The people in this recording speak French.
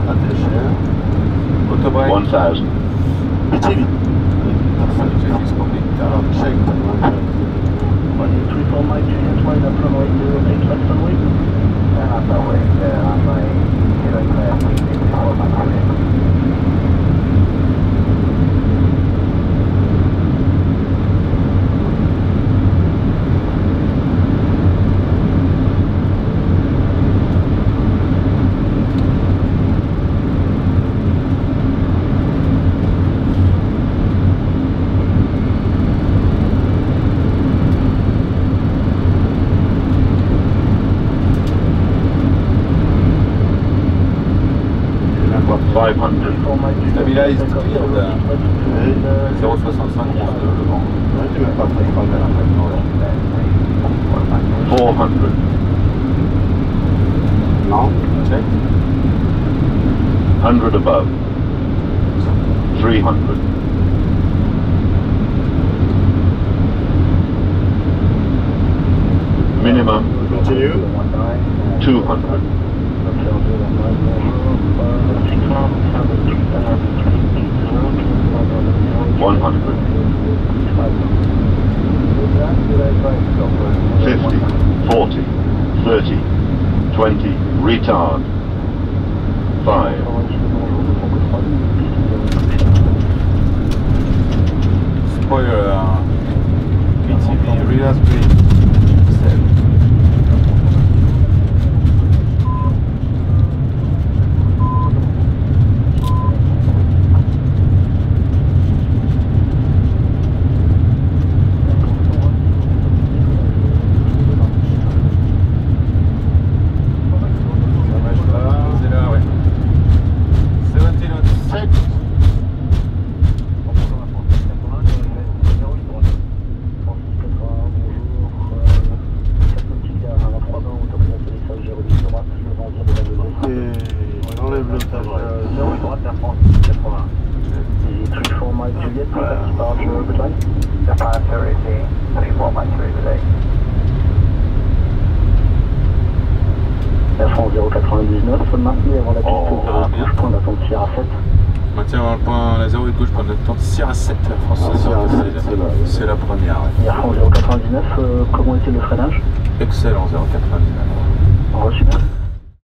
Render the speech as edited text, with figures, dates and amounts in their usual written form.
Attention. Autobrake. 1000. ATV. ATV is complete. Check. 134 Mike Juliet, line up runway 08 left runway. And up that way, runway 08 left, 134 Mike Juliet. Stabilize clear de 0,65 de le vent. Ouais, tu veux pas prendre en fait. 400. Non, check. 100 above. 300. Minimum. Continue. 200. 100. 50, 40, 30, 20, retard. 5. Spoiler, ATV, rear brake, 7. La France 099, maintenez avant la piste 0 point d'attente Sierra 7. Maintien avant le point la 0 et gauche, point d'attente Sierra 7, France. C'est la première. Air France 099, comment était le freinage? Excellent 0,99. Reçu.